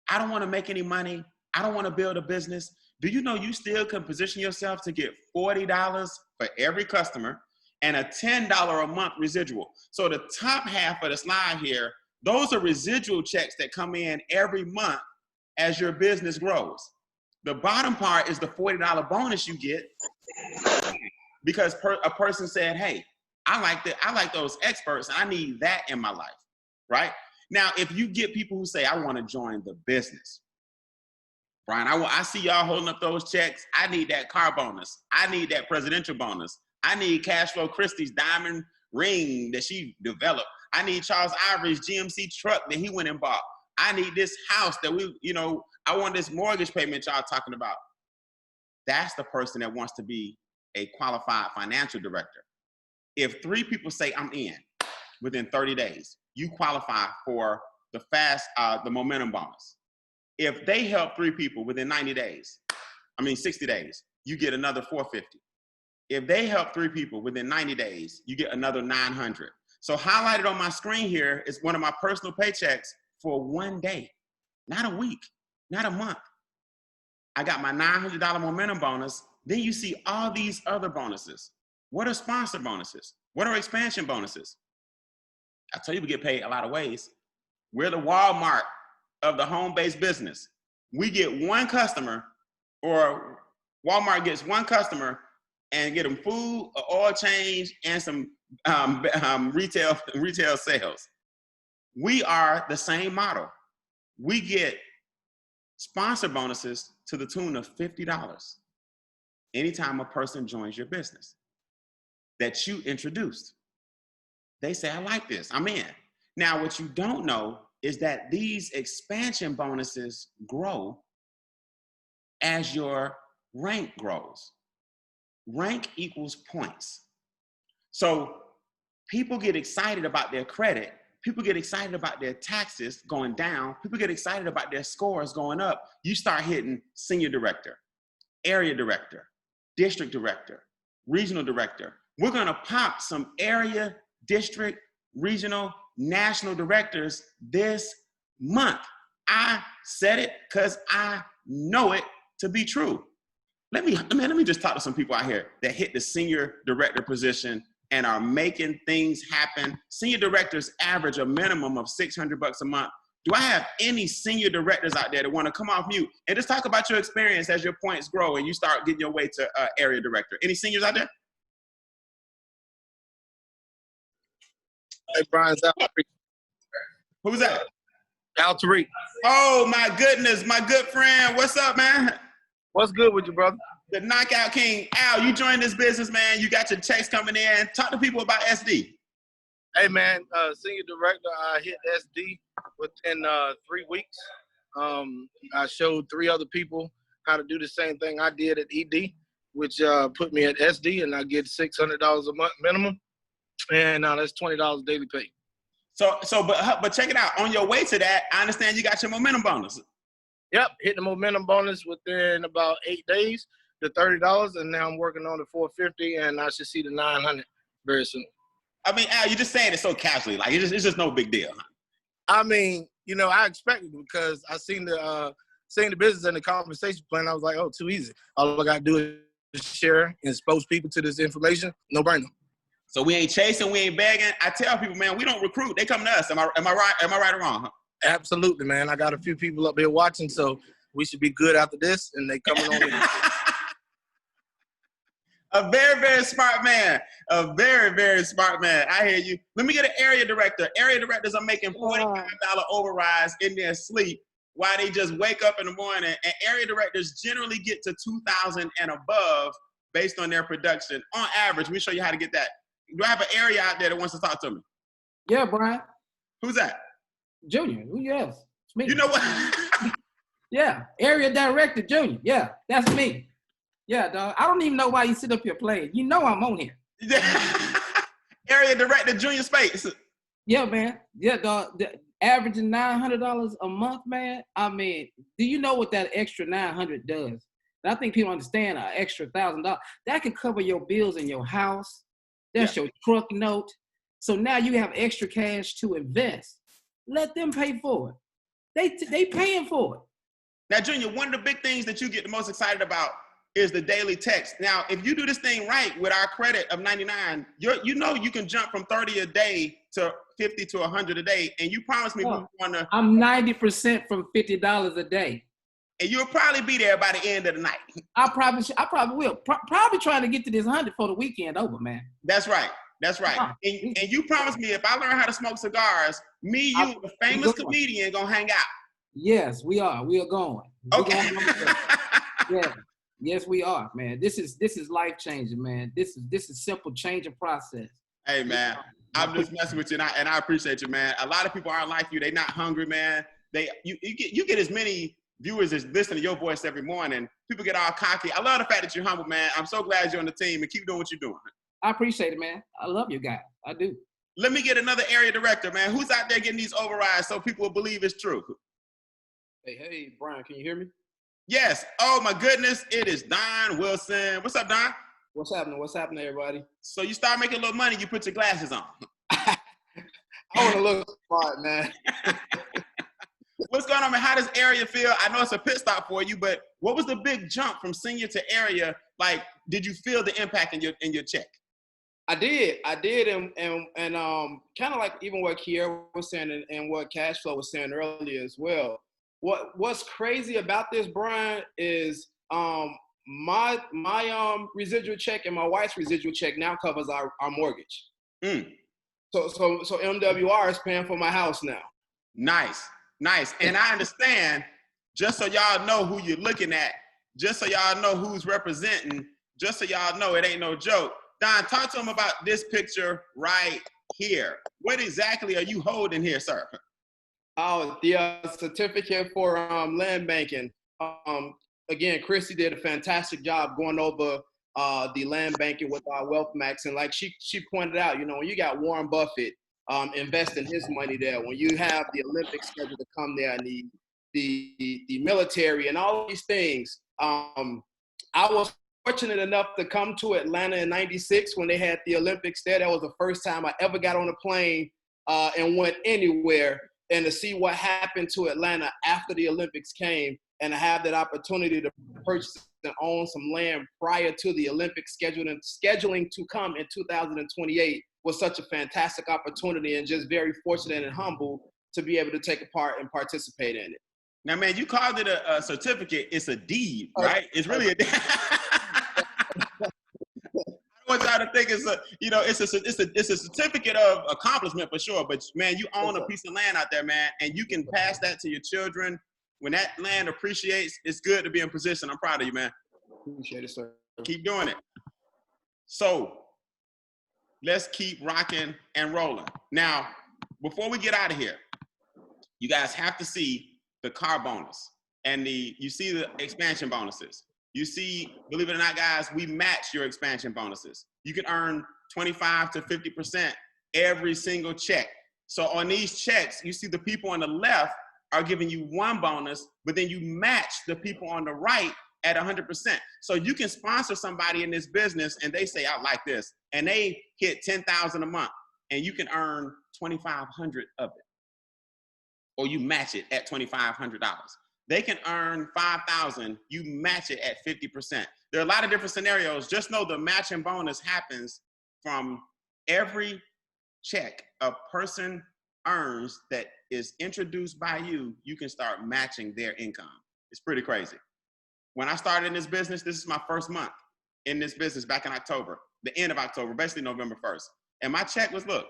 I don't want to make any money. I don't want to build a business. Do you know you still can position yourself to get $40 for every customer and a $10 a month residual? So the top half of the slide here, those are residual checks that come in every month as your business grows. The bottom part is the $40 bonus you get because a person said, hey, I like those experts, and I need that in my life, right? Now, if you get people who say, I want to join the business, Brian, I see y'all holding up those checks. I need that car bonus. I need that presidential bonus. I need Cashflow Christie's diamond ring that she developed. I need Charles Ivory's GMC truck that he went and bought. I need this house that I want this mortgage payment y'all talking about. That's the person that wants to be a qualified financial director. If 3 people say I'm in within 30 days, you qualify for the momentum bonus. If they help 3 people within 60 days, you get another $450. If they help 3 people within 90 days, you get another $900. So highlighted on my screen here is one of my personal paychecks for 1 day, not a week, not a month. I got my $900 momentum bonus. Then you see all these other bonuses. What are sponsor bonuses? What are expansion bonuses? I tell you, we get paid a lot of ways. We're the Walmart of the home-based business. We get one customer, or Walmart gets one customer and get them food, an oil change, and some retail sales. We are the same model. We get sponsor bonuses to the tune of $50 anytime a person joins your business that you introduced. They say, I like this, I'm in. Now, what you don't know is that these expansion bonuses grow as your rank grows. Rank equals points. So people get excited about their credit. People get excited about their taxes going down. People get excited about their scores going up. You start hitting senior director, area director, district director, regional director. We're gonna pop some area, district, regional, national directors this month. I said it because I know it to be true. Let me just talk to some people out here that hit the senior director position and are making things happen. Senior directors average a minimum of $600 a month. Do I have any senior directors out there that want to come off mute and just talk about your experience as your points grow and you start getting your way to area director? Any seniors out there? Hey, Brian. Who's that? Al Tariq. Oh, my goodness, my good friend. What's up, man? What's good with you, brother? The Knockout King. Al, you joined this business, man. You got your checks coming in. Talk to people about SD. Hey, man, senior director, I hit SD within 3 weeks. I showed 3 other people how to do the same thing I did at ED, which put me at SD, and I get $600 a month minimum, and that's $20 daily pay. But check it out. On your way to that, I understand you got your momentum bonus. Yep, hit the momentum bonus within about 8 days, the $30, and now I'm working on the $450, and I should see the $900 very soon. I mean, Al, you're just saying it so casually, like it's just no big deal. I mean, I expected it because I seen the business and the compensation plan. I was like, oh, too easy. All I got to do is share and expose people to this information. No brainer. So we ain't chasing, we ain't begging. I tell people, man, we don't recruit. They come to us. Am I right? Am I right or wrong? Huh? Absolutely, man. I got a few people up here watching, so we should be good after this, and they coming on in. A very, very smart man. A very, very smart man. I hear you. Let me get an area director. Area directors are making $45 overrides in their sleep while they just wake up in the morning. And area directors generally get to 2,000 and above based on their production. On average, let me show you how to get that. Do I have an area out there that wants to talk to me? Yeah, Brian. Who's that? Junior. Who yes? It's me. You know what? Yeah, area director, Junior. Yeah, that's me. Yeah, dog. I don't even know why you sit up here playing. You know I'm on here. Area director, Junior Space. Yeah, man. Yeah, dog. Averaging $900 a month, man. I mean, do you know what that extra $900 does? And I think people understand an extra $1,000. That can cover your bills in your house. That's your truck note. So now you have extra cash to invest. Let them pay for it. They paying for it. Now, Junior, one of the big things that you get the most excited about is the daily text. Now, if you do this thing right with our credit of 99, you can jump from 30 a day to 50 to 100 a day. And you promised me we want to. I'm 90% from $50 a day. and you'll probably be there by the end of the night. I probably will. Probably trying to get to this 100 for the weekend over, man. That's right. That's right. And you promised me if I learn how to smoke cigars, me, you, the famous comedian, gonna hang out. Yes, we are. We are going. Okay. Yeah. Yes, we are, man. This is life changing, man. This is simple changing process. Hey, man, I'm just messing with you, and I appreciate you, man. A lot of people aren't like you. They're not hungry, man. You get as many viewers as listen to your voice every morning. People get all cocky. I love the fact that you're humble, man. I'm so glad you're on the team, and keep doing what you're doing. I appreciate it, man. I love you guys. I do. Let me get another area director, man. Who's out there getting these overrides so people will believe it's true? Hey, Brian, can you hear me? Yes. Oh, my goodness. It is Don Wilson. What's up, Don? What's happening? What's happening, everybody? So you start making a little money, you put your glasses on. I want to look smart, man. What's going on, man? How does area feel? I know it's a pit stop for you, but what was the big jump from senior to area? Like, did you feel the impact in your check? I did, and kind of like even what Kiera was saying and what Cashflow was saying earlier as well. What's crazy about this, Brian, is my residual check and my wife's residual check now covers our mortgage. Mm. So MWR is paying for my house now. Nice. And I understand, just so y'all know who you're looking at, just so y'all know who's representing, just so y'all know it ain't no joke. Don, talk to them about this picture right here. What exactly are you holding here, sir? Oh, the certificate for land banking. Again, Christy did a fantastic job going over the land banking with our Wealth Max. And like she pointed out, when you got Warren Buffett investing his money there, when you have the Olympics scheduled to come there and the military and all these things. I was fortunate enough to come to Atlanta in '96 when they had the Olympics there. That was the first time I ever got on a plane and went anywhere, and to see what happened to Atlanta after the Olympics came, and to have that opportunity to purchase and own some land prior to the Olympics scheduling to come in 2028 was such a fantastic opportunity, and just very fortunate and humble to be able to take a part and participate in it. Now, man, you called it a certificate. It's a deed, right? It's really a deed. I want y'all to think it's a certificate of accomplishment for sure. But man, you own a piece of land out there, man, and you can pass that to your children. When that land appreciates, it's good to be in position. I'm proud of you, man. Appreciate it, sir. Keep doing it. So let's keep rocking and rolling. Now, before we get out of here, you guys have to see the car bonus and you see the expansion bonuses. You see, believe it or not, guys, we match your expansion bonuses. You can earn 25 to 50% every single check. So on these checks, you see the people on the left are giving you one bonus, but then you match the people on the right at 100%. So you can sponsor somebody in this business and they say, I like this, and they hit 10,000 a month, and you can earn 2,500 of it. Or you match it at $2,500. They can earn 5,000, you match it at 50%. There are a lot of different scenarios. Just know the matching bonus happens from every check a person earns that is introduced by you, you can start matching their income. It's pretty crazy. When I started in this business, this is my first month in this business back in October, the end of October, basically November 1st. And my check was, look,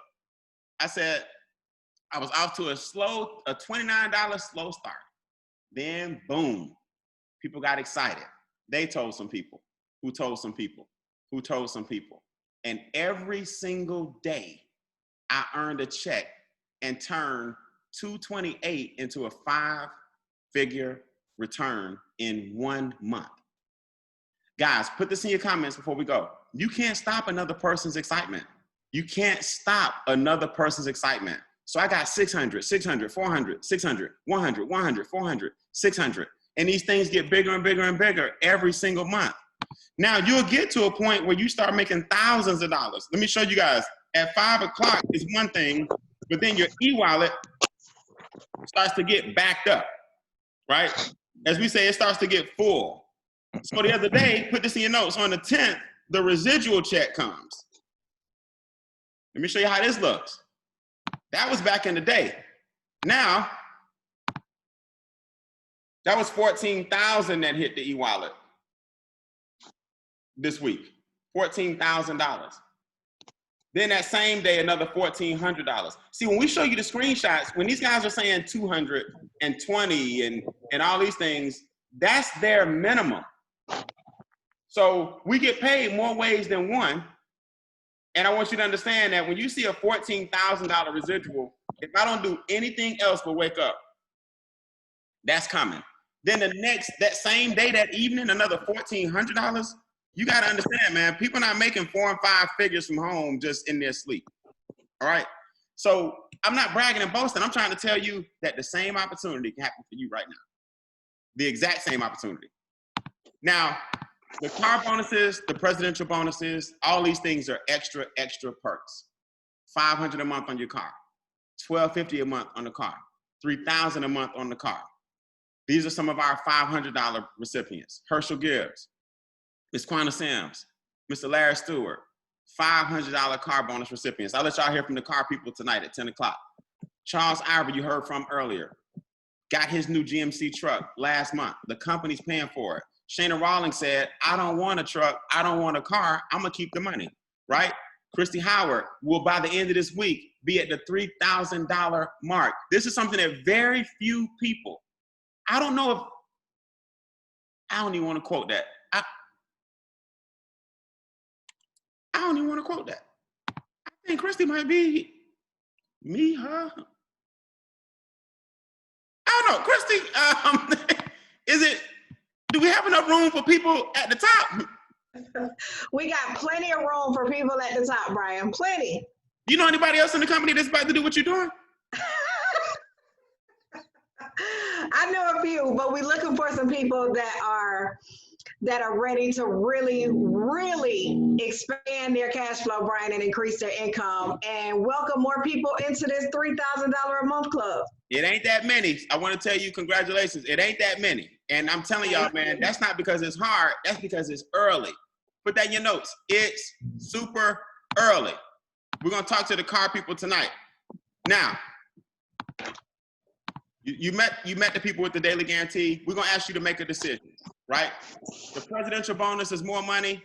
I said, I was off to a $29 slow start. Then boom, people got excited. They told some people, who told some people, who told some people. And every single day I earned a check and turned 228 into a 5-figure return in 1 month. Guys, put this in your comments before we go. You can't stop another person's excitement. You can't stop another person's excitement. So I got 600, 600, 400, 600, 100, 100, 400, 600. And these things get bigger and bigger and bigger every single month. Now you'll get to a point where you start making thousands of dollars. Let me show you guys. At 5 o'clock is one thing, but then your e-wallet starts to get backed up, right? As we say, it starts to get full. So the other day, put this in your notes, on the 10th, the residual check comes. Let me show you how this looks. That was back in the day. Now, That was 14,000 that hit the e-wallet this week. $14,000. Then that same day, another $1,400. See, when we show you the screenshots, when these guys are saying 220 and all these things, that's their minimum. So we get paid more ways than one. And I want you to understand that when you see a $14,000 residual, if I don't do anything else but wake up, that's coming. Then that same day, that evening, another $1,400. You got to understand, man, people not making 4 and 5 figures from home just in their sleep. All right. So I'm not bragging and boasting. I'm trying to tell you that the same opportunity can happen for you right now. The exact same opportunity. Now, the car bonuses, the presidential bonuses, all these things are extra perks. $500 a month on your car, $1,250 a month on the car, $3,000 a month on the car. These are some of our $500 recipients. Herschel Gibbs, Ms. Quanah Sims, Mr. Larry Stewart, $500 car bonus recipients. I'll let y'all hear from the car people tonight at 10 o'clock. Charles Ivor, you heard from earlier, got his new GMC truck last month. The company's paying for it. Shana Rawlings said, I don't want a truck, I don't want a car, I'm gonna keep the money, right? Christy Howard will, by the end of this week, be at the $3,000 mark. This is something that very few people, I don't know if, I don't even wanna quote that. I don't even wanna quote that. I think Christy might be me, her. I don't know, Christy, do we have enough room for people at the top? We got plenty of room for people at the top, Brian, plenty. You know anybody else in the company that's about to do what you're doing? I know a few, but we're looking for some people that are ready to really, really expand their cash flow, Brian, and increase their income and welcome more people into this $3,000 a month club. It ain't that many. I want to tell you, congratulations. It ain't that many. And I'm telling y'all, man, that's not because it's hard. That's because it's early. Put that in your notes. It's super early. We're going to talk to the car people tonight. Now, you met the people with the daily guarantee. We're going to ask you to make a decision, right? The presidential bonus is more money.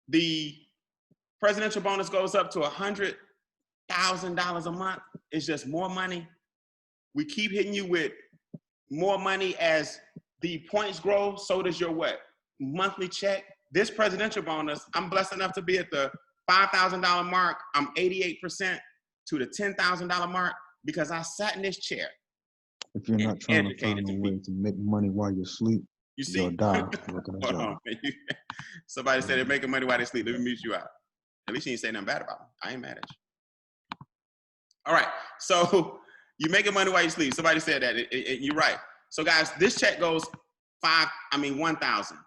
The presidential bonus goes up to $100,000 a month. It's just more money. We keep hitting you with more money as the points grow. So does your what? Monthly check. This presidential bonus, I'm blessed enough to be at the $5,000 mark. I'm 88% to the $10,000 mark because I sat in this chair. If you're not trying to find a way to make money while you sleep, you see, you'll die. Hold on. Somebody said they're making money while they sleep. Let me mute you out. At least you didn't say nothing bad about them. I ain't mad at you. All right, so you're making money while you sleep. Somebody said that. You're right. So guys, this check goes 1,000,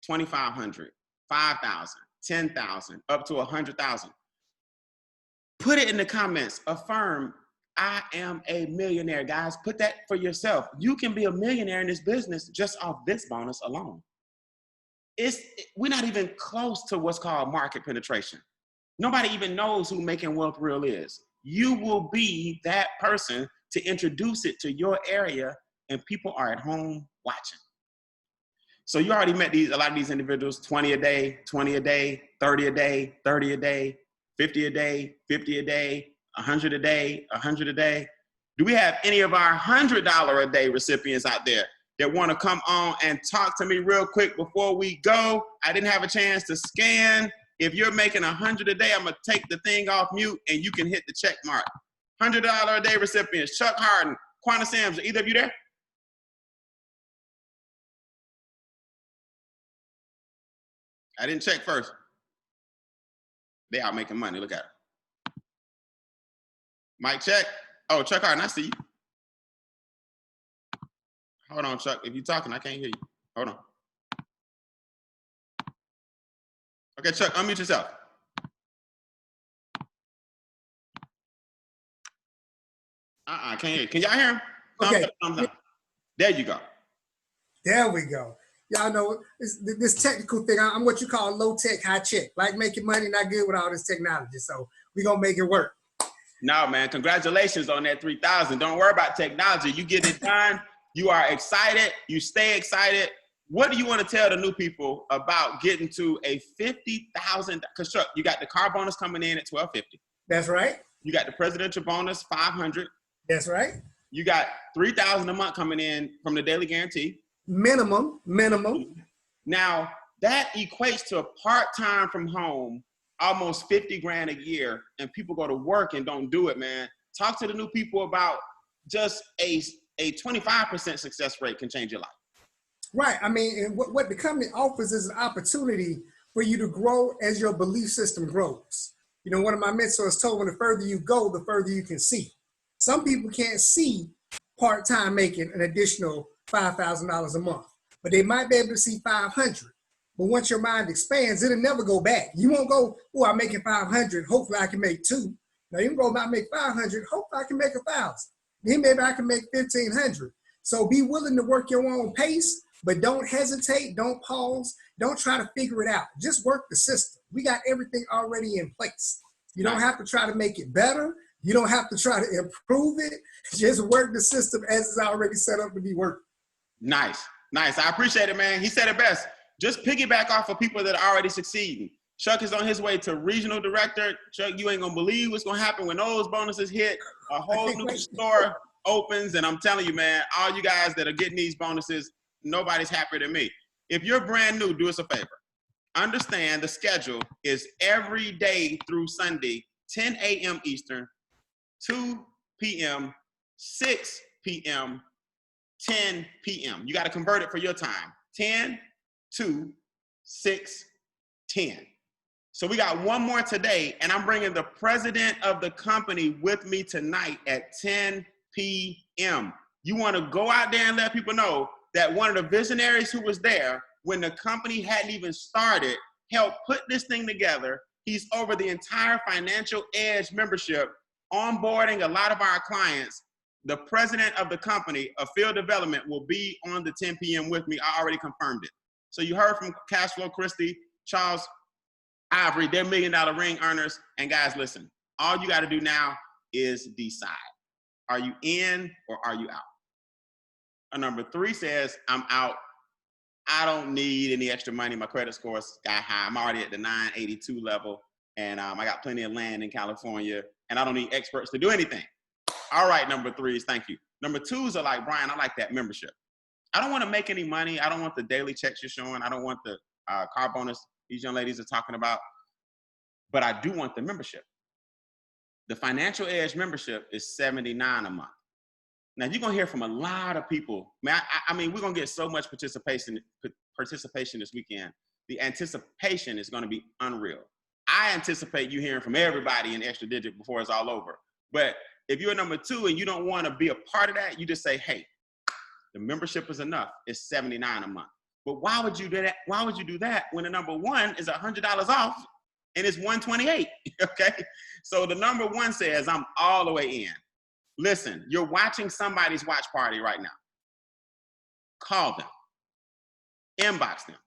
2,500, 5,000, 10,000, up to 100,000. Put it in the comments. Affirm, I am a millionaire, guys. Put that for yourself. You can be a millionaire in this business just off this bonus alone. We're not even close to what's called market penetration. Nobody even knows who Making Wealth Real is. You will be that person to introduce it to your area, and people are at home watching. So you already met a lot of these individuals, 20 a day, 20 a day, 30 a day, 30 a day, 50 a day, 50 a day, 100 a day, 100 a day. Do we have any of our $100 a day recipients out there that want to come on and talk to me real quick before we go? I didn't have a chance to scan. If you're making 100 a day, I'm going to take the thing off mute and you can hit the check mark. $100 a day recipients, Chuck Harden, Quanah Sims, are either of you there? I didn't check first. They out making money, look at it. Mic check. Oh, Chuck Harden, I see you. Hold on, Chuck. If you're talking, I can't hear you. Hold on. Okay, Chuck, unmute yourself. Can't hear you. Can y'all hear him? Okay. Thumbs up. There you go. There we go. Y'all know this technical thing, I'm what you call low tech, high check. Like making money, not good with all this technology. So we're going to make it work. No, man, congratulations on that 3,000. Don't worry about technology. You get it done, You are excited. You stay excited. What do you want to tell the new people about getting to a $50,000? Because Chuck, you got the car bonus coming in at $1,250. That's right. You got the presidential bonus, $500. That's right. You got $3,000 a month coming in from the daily guarantee. Minimum. Now that equates to a part-time from home, almost 50 grand a year, and people go to work and don't do it, man. Talk to the new people about just a 25% success rate can change your life. Right. I mean, and what the company offers is an opportunity for you to grow as your belief system grows. You know, one of my mentors told me the further you go, the further you can see. Some people can't see part-time making an additional $5,000 a month, but they might be able to see 500. But once your mind expands, it'll never go back. You won't go, oh, I'm making 500. Hopefully I can make 2. Now you can go, I make 500. Hopefully I can make 1,000. Then maybe I can make 1,500. So be willing to work your own pace, but don't hesitate. Don't pause. Don't try to figure it out. Just work the system. We got everything already in place. You don't have to try to make it better. You don't have to try to improve it. Just work the system as it's already set up to be working. Nice. I appreciate it, man. He said it best. Just piggyback off of people that are already succeeding. Chuck is on his way to regional director. Chuck, you ain't gonna believe what's gonna happen when those bonuses hit. A whole new store opens, and I'm telling you, man, all you guys that are getting these bonuses, nobody's happier than me. If you're brand new, do us a favor. Understand the schedule is every day through Sunday, 10 a.m. Eastern, 2 p.m., 6 p.m., 10 p.m. You got to convert it for your time. 10, 2, 6, 10. So we got one more today, and I'm bringing the president of the company with me tonight at 10 p.m. You want to go out there and let people know that one of the visionaries who was there when the company hadn't even started helped put this thing together. He's over the entire Financial Edge membership, onboarding a lot of our clients. The president of the company of field development will be on the 10 p.m. with me. I already confirmed it. So you heard from Cashflow Christie, Charles Ivory, they're $1 million ring earners. And guys, listen, all you got to do now is decide. Are you in or are you out? Number 3 says, I'm out. I don't need any extra money. My credit score is sky high. I'm already at the 982 level, and I got plenty of land in California, and I don't need experts to do anything. All right, number 3s, thank you. Number 2s are like, Brian, I like that membership. I don't want to make any money. I don't want the daily checks you're showing. I don't want the car bonus these young ladies are talking about, but I do want the membership. The Financial Edge membership is $79 a month. Now, you're going to hear from a lot of people. Man, I mean, we're going to get so much participation this weekend. The anticipation is going to be unreal. I anticipate you hearing from everybody in Extra Digit before it's all over. But if you're number 2 and you don't want to be a part of that, you just say, hey, the membership is enough. It's $79 a month. But why would you do that? Why would you do that when the number 1 is $100 off and it's $128? Okay. So the number 1 says, I'm all the way in. Listen, you're watching somebody's watch party right now. Call them, inbox them,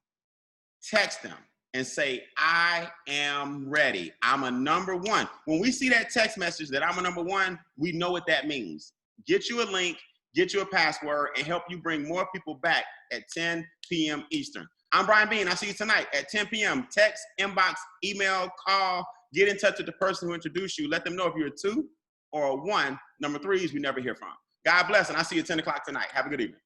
text them, and say, I am ready. I'm a number 1. When we see that text message that I'm a number 1, we know what that means. Get you a link, get you a password, and help you bring more people back at 10 p.m. Eastern. I'm Brian Bean. I'll see you tonight at 10 p.m. Text, inbox, email, call, get in touch with the person who introduced you. Let them know if you're a 2 or a 1. Number 3s we never hear from. God bless, and I'll see you at 10 o'clock tonight. Have a good evening.